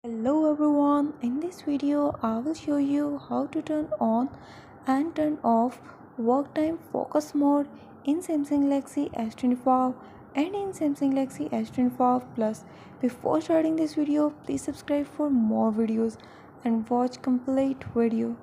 Hello everyone, in this video I will show you how to turn on and turn off work time focus mode in Samsung Galaxy S25 and in Samsung Galaxy S25 Plus. Before starting this video, please subscribe for more videos and watch complete video.